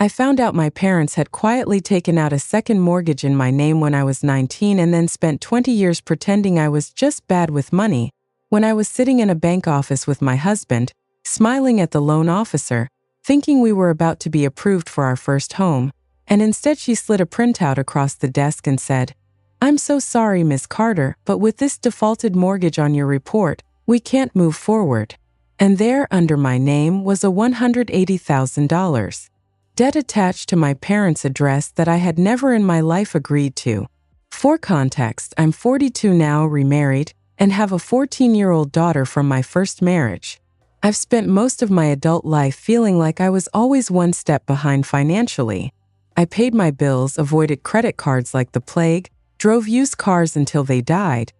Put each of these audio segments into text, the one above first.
I found out my parents had quietly taken out a second mortgage in my name when I was 19 and then spent 20 years pretending I was just bad with money. When I was sitting in a bank office with my husband, smiling at the loan officer, thinking we were about to be approved for our first home, and instead she slid a printout across the desk and said, "I'm so sorry, Miss Carter, but with this defaulted mortgage on your report, we can't move forward." And there, under my name, was a $180,000 debt attached to my parents' address that I had never in my life agreed to. For context, I'm 42 now, remarried, and have a 14-year-old daughter from my first marriage. I've spent most of my adult life feeling like I was always one step behind financially. I paid my bills, avoided credit cards like the plague, drove used cars until they died,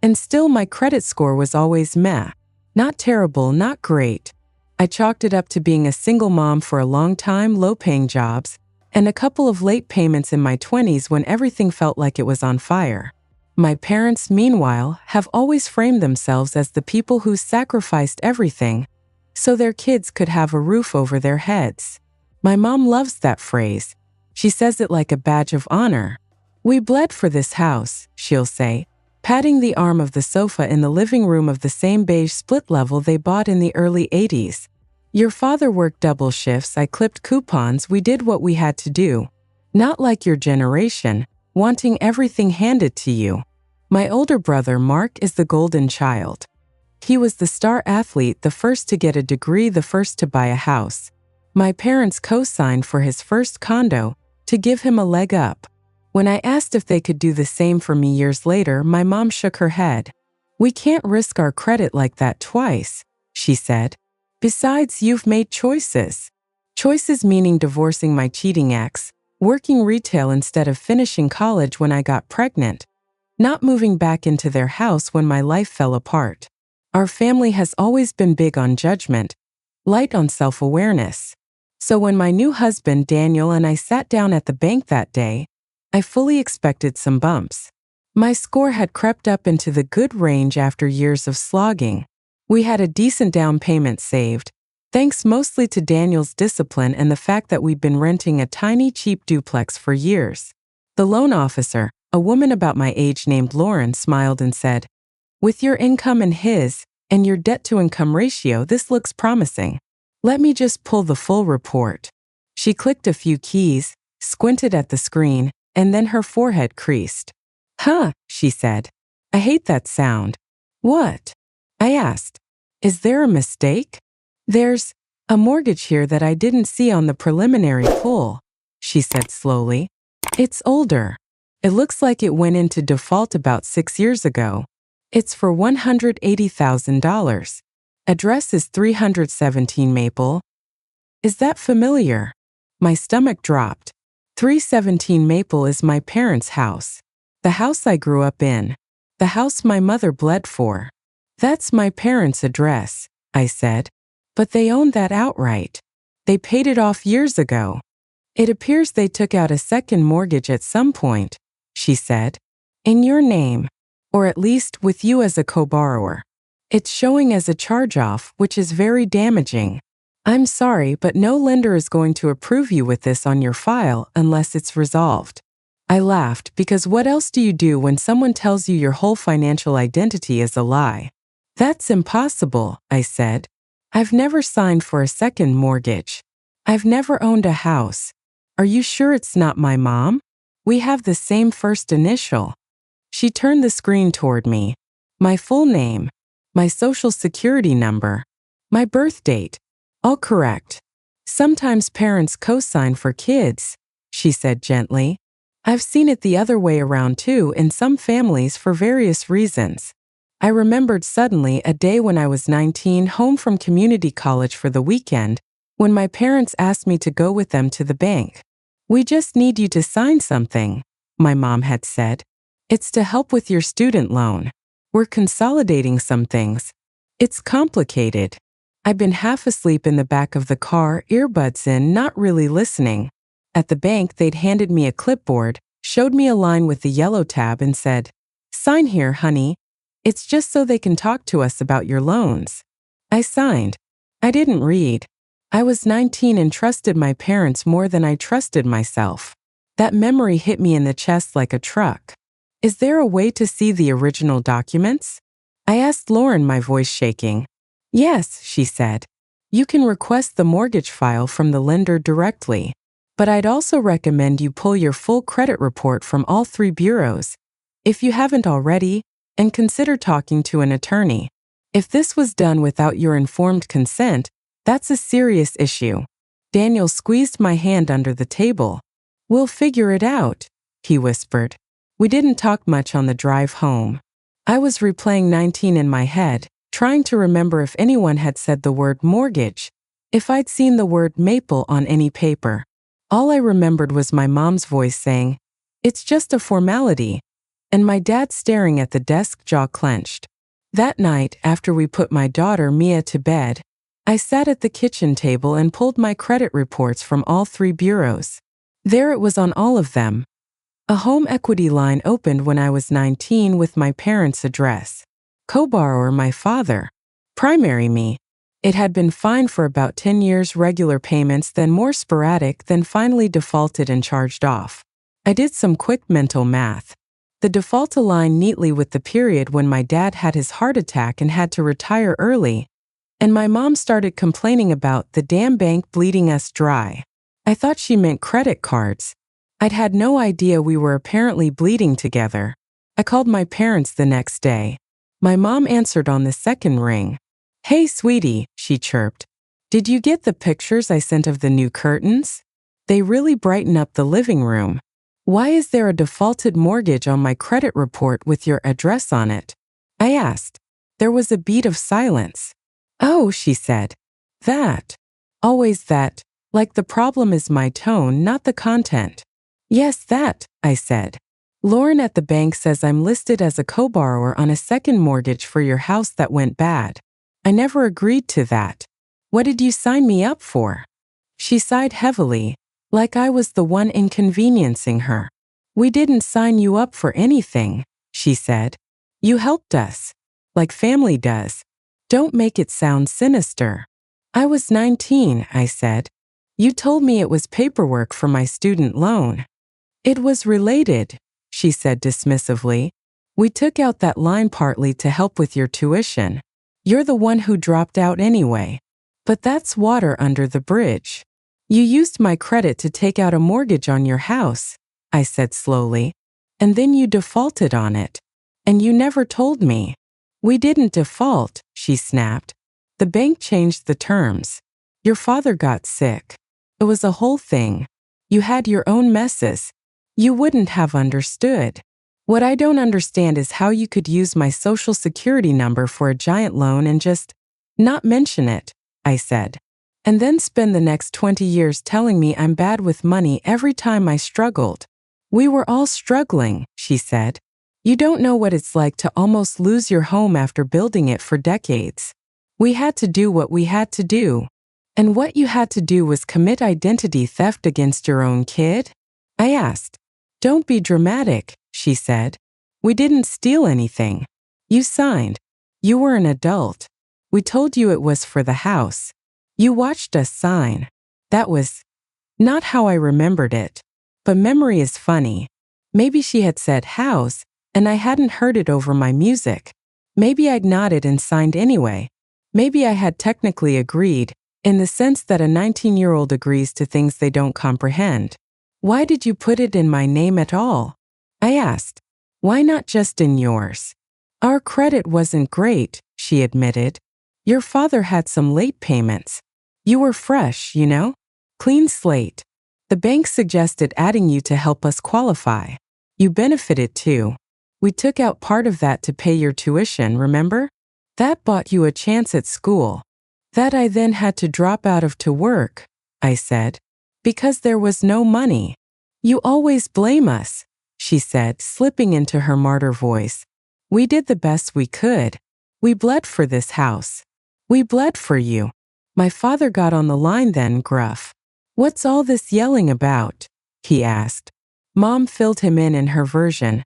and still my credit score was always meh. Not terrible, not great. I chalked it up to being a single mom for a long time, low-paying jobs, and a couple of late payments in my 20s when everything felt like it was on fire. My parents, meanwhile, have always framed themselves as the people who sacrificed everything so their kids could have a roof over their heads. My mom loves that phrase. She says it like a badge of honor. "We bled for this house," she'll say, patting the arm of the sofa in the living room of the same beige split level they bought in the early 80s. "Your father worked double shifts, I clipped coupons, we did what we had to do. Not like your generation, wanting everything handed to you." My older brother, Mark, is the golden child. He was the star athlete, the first to get a degree, the first to buy a house. My parents co-signed for his first condo to give him a leg up. When I asked if they could do the same for me years later, my mom shook her head. "We can't risk our credit like that twice," she said. "Besides, you've made choices." Choices meaning divorcing my cheating ex, working retail instead of finishing college when I got pregnant, not moving back into their house when my life fell apart. Our family has always been big on judgment, light on self-awareness. So when my new husband, Daniel, and I sat down at the bank that day, I fully expected some bumps. My score had crept up into the good range after years of slogging. We had a decent down payment saved, thanks mostly to Daniel's discipline and the fact that we'd been renting a tiny cheap duplex for years. The loan officer, a woman about my age named Lauren, smiled and said, "With your income and his, and your debt-to-income ratio, this looks promising. Let me just pull the full report." She clicked a few keys, squinted at the screen, and then her forehead creased. "Huh," she said. "I hate that sound." "What?" I asked. "Is there a mistake?" "There's a mortgage here that I didn't see on the preliminary pull," she said slowly. "It's older. It looks like it went into default about 6 years ago. It's for $180,000. Address is 317 Maple." "Is that familiar?" My stomach dropped. 317 Maple is my parents' house. The house I grew up in. The house my mother bled for. "That's my parents' address," I said. "But they own that outright. They paid it off years ago." "It appears they took out a second mortgage at some point," she said. "In your name, or at least with you as a co-borrower. It's showing as a charge-off, which is very damaging. I'm sorry, but no lender is going to approve you with this on your file unless it's resolved." I laughed because what else do you do when someone tells you your whole financial identity is a lie? "That's impossible," I said. "I've never signed for a second mortgage. I've never owned a house. Are you sure it's not my mom? We have the same first initial." She turned the screen toward me. My full name, my social security number, my birth date, all correct. "Sometimes parents co-sign for kids," she said gently. "I've seen it the other way around too in some families for various reasons." I remembered suddenly a day when I was 19, home from community college for the weekend, when my parents asked me to go with them to the bank. "We just need you to sign something," my mom had said. "It's to help with your student loan. We're consolidating some things. It's complicated." I'd been half asleep in the back of the car, earbuds in, not really listening. At the bank, they'd handed me a clipboard, showed me a line with the yellow tab and said, "Sign here, honey. It's just so they can talk to us about your loans." I signed. I didn't read. I was 19 and trusted my parents more than I trusted myself. That memory hit me in the chest like a truck. Is there a way to see the original documents? I asked Lauren, my voice shaking. Yes, she said. You can request the mortgage file from the lender directly. But I'd also recommend you pull your full credit report from all 3 bureaus, if you haven't already, and consider talking to an attorney. If this was done without your informed consent, that's a serious issue. Daniel squeezed my hand under the table. We'll figure it out, he whispered. We didn't talk much on the drive home. I was replaying 19 in my head, trying to remember if anyone had said the word mortgage, if I'd seen the word maple on any paper. All I remembered was my mom's voice saying, "It's just a formality," and my dad staring at the desk, jaw clenched. That night, after we put my daughter Mia to bed, I sat at the kitchen table and pulled my credit reports from all 3 bureaus. There it was on all of them. A home equity line opened when I was 19 with my parents' address. Co-borrower my father. Primary me. It had been fine for about 10 years, regular payments, then more sporadic, then finally defaulted and charged off. I did some quick mental math. The default aligned neatly with the period when my dad had his heart attack and had to retire early, and my mom started complaining about the damn bank bleeding us dry. I thought she meant credit cards. I'd had no idea we were apparently bleeding together. I called my parents the next day. My mom answered on the second ring. "Hey, sweetie," she chirped. "Did you get the pictures I sent of the new curtains? They really brighten up the living room. Why is there a defaulted mortgage on my credit report with your address on it?" I asked. There was a beat of silence. "Oh," she said. "That. Always that. Like the problem is my tone, not the content." "Yes, that," I said. "Lauren at the bank says I'm listed as a co-borrower on a second mortgage for your house that went bad. I never agreed to that. What did you sign me up for?" She sighed heavily, like I was the one inconveniencing her. "We didn't sign you up for anything," she said. "You helped us. Like family does. Don't make it sound sinister." "I was 19, I said. "You told me it was paperwork for my student loan." "It was related," she said dismissively. "We took out that line partly to help with your tuition. You're the one who dropped out anyway. But that's water under the bridge. You used my credit to take out a mortgage on your house," I said slowly. "And then you defaulted on it. And you never told me." "We didn't default," she snapped. "The bank changed the terms. Your father got sick. It was a whole thing. You had your own messes. You wouldn't have understood. What I don't understand is how you could use my social security number for a giant loan and just not mention it," I said. "And then spend the next 20 years telling me I'm bad with money every time I struggled." "We were all struggling," she said. "You don't know what it's like to almost lose your home after building it for decades. We had to do what we had to do. And what you had to do was commit identity theft against your own kid?" I asked. "Don't be dramatic," she said. "We didn't steal anything. You signed. You were an adult. We told you it was for the house. You watched us sign. That was not how I remembered it. But memory is funny. Maybe she had said house, and I hadn't heard it over my music. Maybe I'd nodded and signed anyway. Maybe I had technically agreed, in the sense that a 19-year-old agrees to things they don't comprehend. "Why did you put it in my name at all?" I asked. "Why not just in yours?" "Our credit wasn't great," she admitted. "Your father had some late payments. You were fresh, you know? Clean slate. The bank suggested adding you to help us qualify. You benefited too. We took out part of that to pay your tuition, remember? That bought you a chance at school. That I then had to drop out of to work," I said, "because there was no money. You always blame us," she said, slipping into her martyr voice. "We did the best we could. We bled for this house. We bled for you." My father got on the line then, gruff. "What's all this yelling about?" he asked. Mom filled him in her version.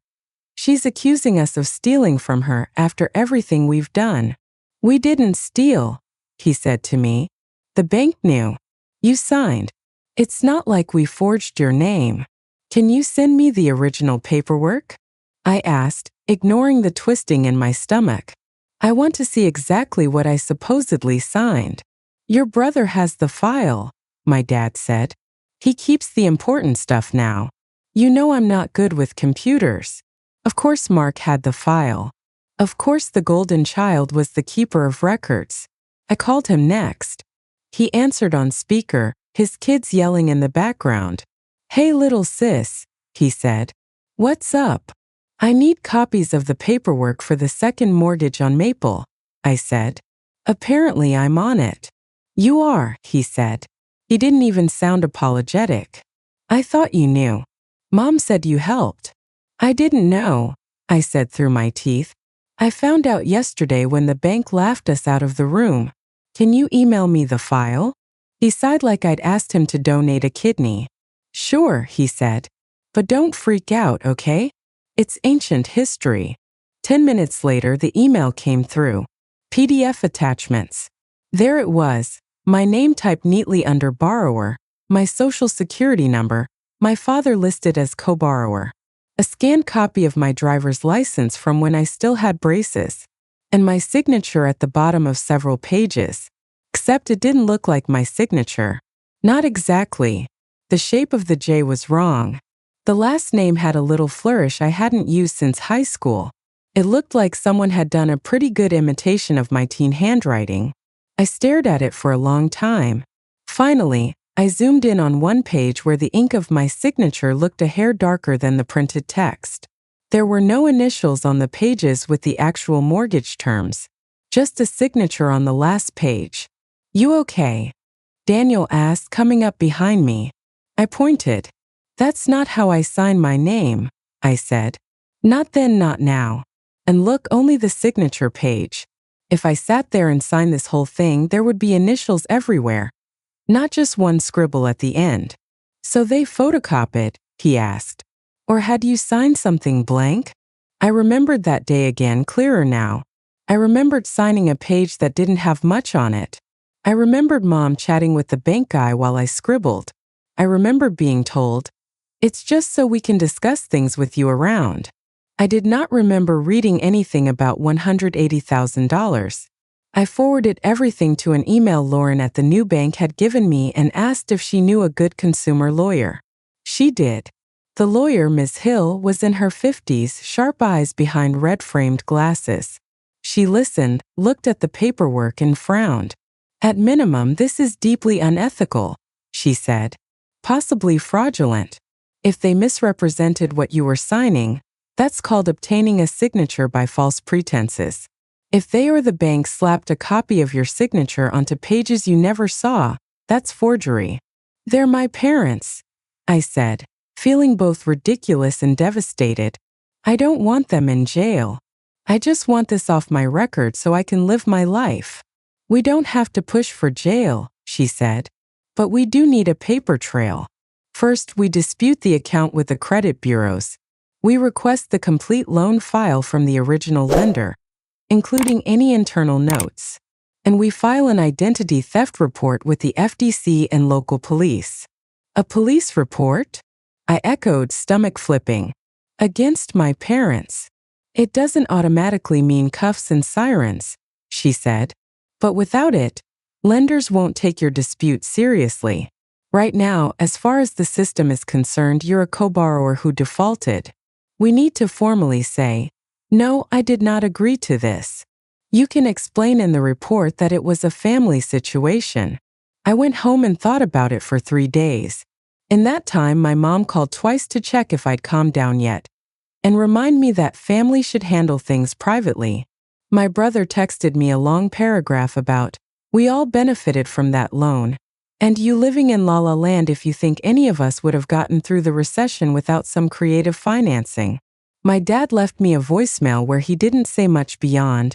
"She's accusing us of stealing from her after everything we've done." "We didn't steal," he said to me. The bank knew. You signed. It's not like we forged your name. Can you send me the original paperwork? I asked, ignoring the twisting in my stomach. I want to see exactly what I supposedly signed. Your brother has the file, my dad said. He keeps the important stuff now. You know I'm not good with computers. Of course Mark had the file. Of course the golden child was the keeper of records. I called him next. He answered on speaker, his kids yelling in the background. Hey little sis, he said. What's up? I need copies of the paperwork for the second mortgage on Maple, I said. Apparently I'm on it. You are, he said. He didn't even sound apologetic. I thought you knew. Mom said you helped. I didn't know, I said through my teeth. I found out yesterday when the bank laughed us out of the room. Can you email me the file? He sighed like I'd asked him to donate a kidney. Sure, he said. But don't freak out, okay? It's ancient history. 10 minutes later, the email came through. PDF attachments. There it was, my name typed neatly under borrower, my social security number, my father listed as co-borrower, a scanned copy of my driver's license from when I still had braces, and my signature at the bottom of several pages. Except it didn't look like my signature. Not exactly. The shape of the J was wrong. The last name had a little flourish I hadn't used since high school. It looked like someone had done a pretty good imitation of my teen handwriting. I stared at it for a long time. Finally, I zoomed in on one page where the ink of my signature looked a hair darker than the printed text. There were no initials on the pages with the actual mortgage terms, just a signature on the last page. You okay? Daniel asked, coming up behind me. I pointed. That's not how I sign my name, I said. Not then, not now. And look, only the signature page. If I sat there and signed this whole thing, there would be initials everywhere. Not just one scribble at the end. So they photocop it, he asked. Or had you signed something blank? I remembered that day again, clearer now. I remembered signing a page that didn't have much on it. I remembered Mom chatting with the bank guy while I scribbled. I remember being told, "It's just so we can discuss things with you around." I did not remember reading anything about $180,000. I forwarded everything to an email Lauren at the new bank had given me and asked if she knew a good consumer lawyer. She did. The lawyer, Ms. Hill, was in her 50s, sharp eyes behind red-framed glasses. She listened, looked at the paperwork and frowned. At minimum, this is deeply unethical, she said. Possibly fraudulent. If they misrepresented what you were signing, that's called obtaining a signature by false pretenses. If they or the bank slapped a copy of your signature onto pages you never saw, that's forgery. They're my parents, I said, feeling both ridiculous and devastated. I don't want them in jail. I just want this off my record so I can live my life. We don't have to push for jail, she said, but we do need a paper trail. First, we dispute the account with the credit bureaus. We request the complete loan file from the original lender, including any internal notes. And we file an identity theft report with the FDC and local police. A police report? I echoed, stomach flipping. Against my parents. It doesn't automatically mean cuffs and sirens, she said. But without it, lenders won't take your dispute seriously. Right now, as far as the system is concerned, you're a co-borrower who defaulted. We need to formally say, "No, I did not agree to this." You can explain in the report that it was a family situation. I went home and thought about it for 3 days. In that time, my mom called twice to check if I'd calmed down yet and remind me that family should handle things privately. My brother texted me a long paragraph about, "We all benefited from that loan. And you living in La La Land if you think any of us would have gotten through the recession without some creative financing." My dad left me a voicemail where he didn't say much beyond,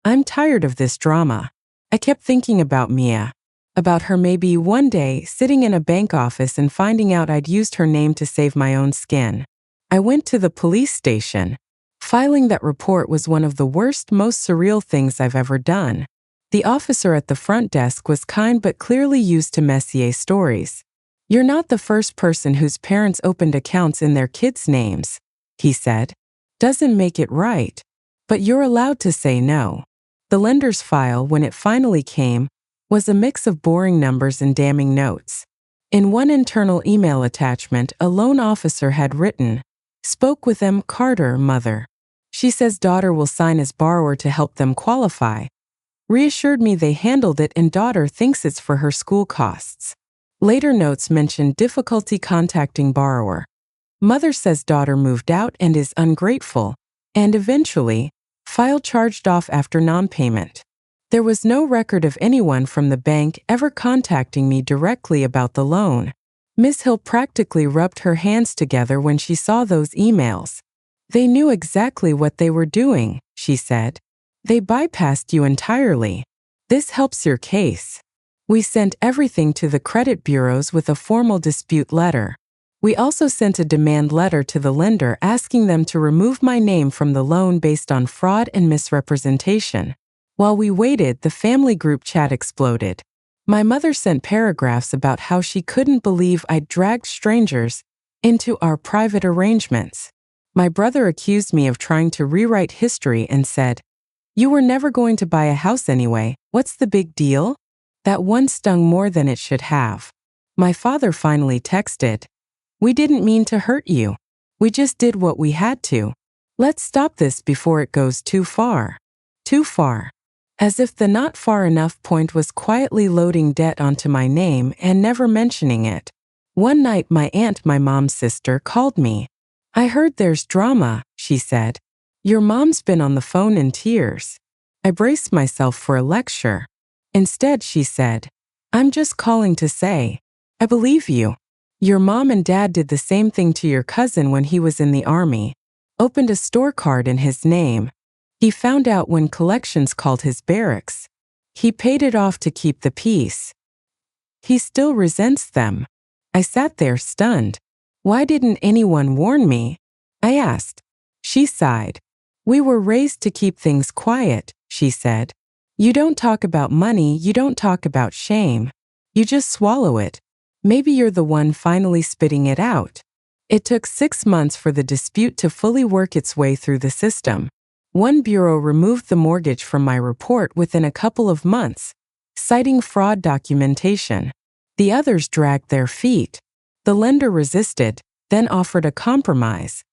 "I'm tired of this drama." I kept thinking about Mia, about her maybe one day sitting in a bank office and finding out I'd used her name to save my own skin. I went to the police station. Filing that report was one of the worst, most surreal things I've ever done. The officer at the front desk was kind but clearly used to Messier stories. "You're not the first person whose parents opened accounts in their kids' names," he said. "Doesn't make it right. But you're allowed to say no." The lender's file, when it finally came, was a mix of boring numbers and damning notes. In one internal email attachment, a loan officer had written, "Spoke with M. Carter, mother. She says daughter will sign as borrower to help them qualify. Reassured me they handled it and daughter thinks it's for her school costs." Later notes mentioned difficulty contacting borrower. Mother says daughter moved out and is ungrateful, and eventually, file charged off after non-payment. There was no record of anyone from the bank ever contacting me directly about the loan. Miss Hill practically rubbed her hands together when she saw those emails. "They knew exactly what they were doing," she said. "They bypassed you entirely. This helps your case. We sent everything to the credit bureaus with a formal dispute letter. We also sent a demand letter to the lender asking them to remove my name from the loan based on fraud and misrepresentation." While we waited, the family group chat exploded. My mother sent paragraphs about how she couldn't believe I'd dragged strangers into our private arrangements. My brother accused me of trying to rewrite history and said, "You were never going to buy a house anyway. What's the big deal?" That one stung more than it should have. My father finally texted, "We didn't mean to hurt you. We just did what we had to. Let's stop this before it goes too far." Too far. As if the not far enough point was quietly loading debt onto my name and never mentioning it. One night my aunt, my mom's sister, called me. "I heard there's drama," she said. "Your mom's been on the phone in tears." I braced myself for a lecture. Instead, she said, "I'm just calling to say, I believe you. Your mom and dad did the same thing to your cousin when he was in the army. Opened a store card in his name. He found out when collections called his barracks. He paid it off to keep the peace. He still resents them." I sat there stunned. "Why didn't anyone warn me?" I asked. She sighed. "We were raised to keep things quiet," she said. "You don't talk about money, you don't talk about shame. You just swallow it. Maybe you're the one finally spitting it out." It took 6 months for the dispute to fully work its way through the system. One bureau removed the mortgage from my report within a couple of months, citing fraud documentation. The others dragged their feet. The lender resisted, then offered a compromise.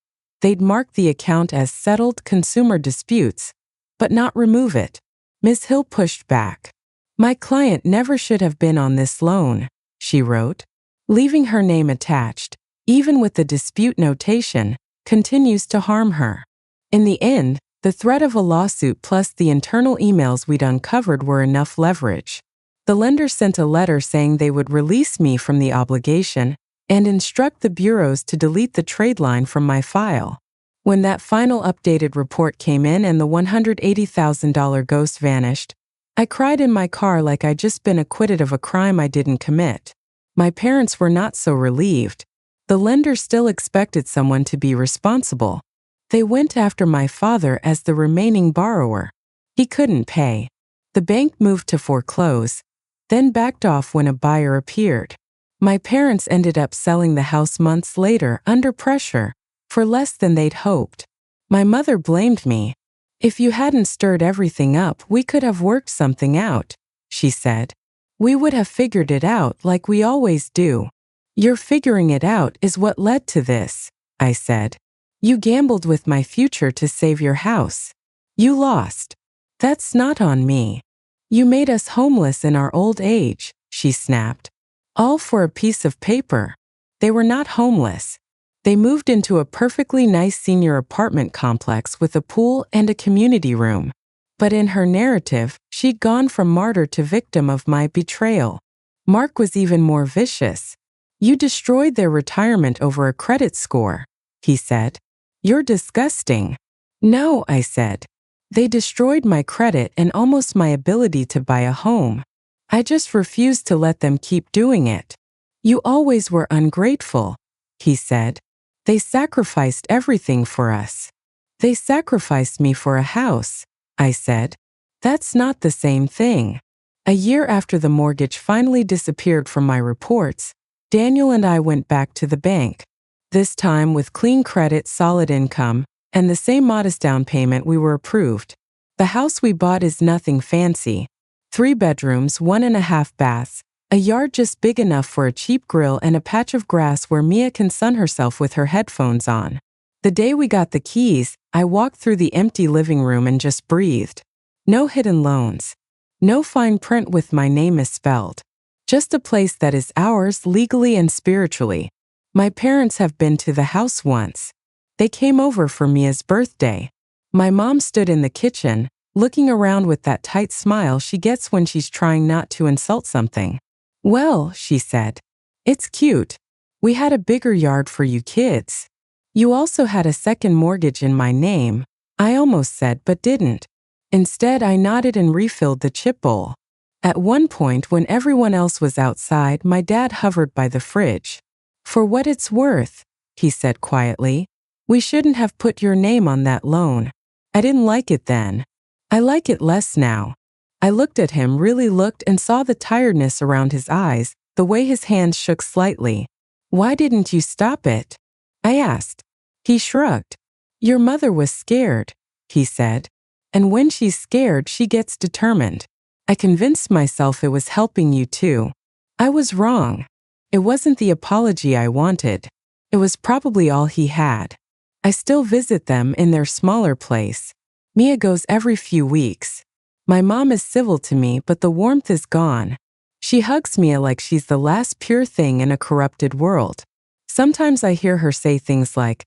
They'd mark the account as settled consumer disputes, but not remove it. Ms. Hill pushed back. "My client never should have been on this loan," she wrote. Leaving her name attached, even with the dispute notation, continues to harm her. In the end, the threat of a lawsuit plus the internal emails we'd uncovered were enough leverage. The lender sent a letter saying they would release me from the obligation and instruct the bureaus to delete the trade line from my file. When that final updated report came in and the $180,000 ghost vanished, I cried in my car like I'd just been acquitted of a crime I didn't commit. My parents were not so relieved. The lender still expected someone to be responsible. They went after my father as the remaining borrower. He couldn't pay. The bank moved to foreclose, then backed off when a buyer appeared. My parents ended up selling the house months later under pressure, for less than they'd hoped. My mother blamed me. "If you hadn't stirred everything up, we could have worked something out," she said. "We would have figured it out like we always do." "Your figuring it out is what led to this," I said. "You gambled with my future to save your house. You lost. That's not on me. You made us homeless in our old age," she snapped. "All for a piece of paper." They were not homeless. They moved into a perfectly nice senior apartment complex with a pool and a community room. But in her narrative, she'd gone from martyr to victim of my betrayal. Mark was even more vicious. "You destroyed their retirement over a credit score," he said. "You're disgusting." "No," I said. "They destroyed my credit and almost my ability to buy a home. I just refused to let them keep doing it." "You always were ungrateful," he said. "They sacrificed everything for us." "They sacrificed me for a house," I said. That's not the same thing. A year after the mortgage finally disappeared from my reports, Daniel and I went back to the bank. This time with clean credit, solid income, and the same modest down payment, we were approved. The house we bought is nothing fancy. 3 bedrooms, 1.5 baths, a yard just big enough for a cheap grill, and a patch of grass where Mia can sun herself with her headphones on. The day we got the keys, I walked through the empty living room and just breathed. No hidden loans. No fine print with my name misspelled. Just a place that is ours legally and spiritually. My parents have been to the house once. They came over for Mia's birthday. My mom stood in the kitchen, looking around with that tight smile she gets when she's trying not to insult something. "Well," she said, "it's cute. We had a bigger yard for you kids. You also had a second mortgage in my name," I almost said but didn't. Instead, I nodded and refilled the chip bowl. At one point, when everyone else was outside, my dad hovered by the fridge. "For what it's worth," he said quietly, "we shouldn't have put your name on that loan." I didn't like it then. I like it less now. I looked at him, really looked, and saw the tiredness around his eyes, the way his hands shook slightly. "Why didn't you stop it?" I asked. He shrugged. "Your mother was scared," he said. "And when she's scared, she gets determined. I convinced myself it was helping you too. I was wrong. It wasn't the apology I wanted. It was probably all he had. I still visit them in their smaller place. Mia goes every few weeks. My mom is civil to me, but the warmth is gone. She hugs Mia like she's the last pure thing in a corrupted world. Sometimes I hear her say things like,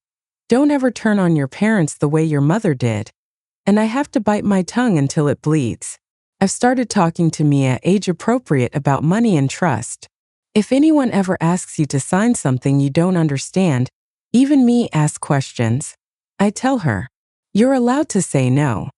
'Don't ever turn on your parents the way your mother did.' And I have to bite my tongue until it bleeds. I've started talking to Mia age-appropriate about money and trust. If anyone ever asks you to sign something you don't understand, even me asks questions, I tell her, you're allowed to say no.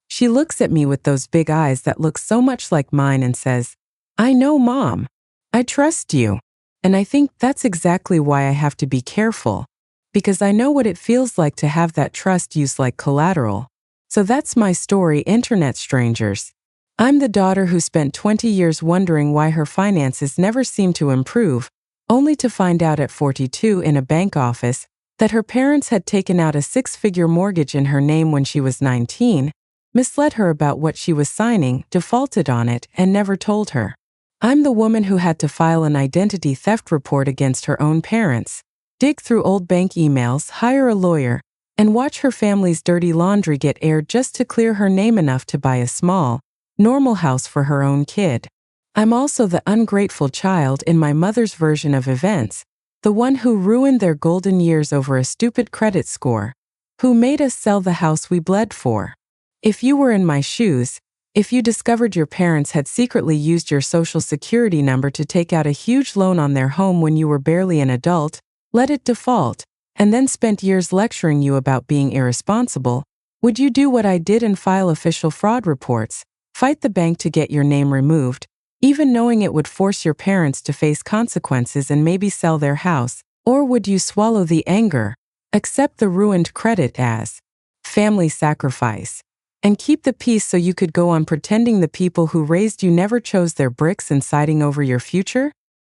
She looks at me with those big eyes that look so much like mine and says, I know, Mom. I trust you. And I think that's exactly why I have to be careful, because I know what it feels like to have that trust used like collateral. So that's my story, internet strangers. I'm the daughter who spent 20 years wondering why her finances never seemed to improve, only to find out at 42 in a bank office that her parents had taken out a 6-figure mortgage in her name when she was 19, misled her about what she was signing, defaulted on it, and never told her. I'm the woman who had to file an identity theft report against her own parents, dig through old bank emails, hire a lawyer, and watch her family's dirty laundry get aired just to clear her name enough to buy a small, normal house for her own kid. I'm also the ungrateful child in my mother's version of events, the one who ruined their golden years over a stupid credit score, who made us sell the house we bled for. If you were in my shoes, if you discovered your parents had secretly used your social security number to take out a huge loan on their home when you were barely an adult, let it default, and then spent years lecturing you about being irresponsible, would you do what I did and file official fraud reports, fight the bank to get your name removed, even knowing it would force your parents to face consequences and maybe sell their house? Or would you swallow the anger, accept the ruined credit as family sacrifice, and keep the peace so you could go on pretending the people who raised you never chose their bricks and siding over your future?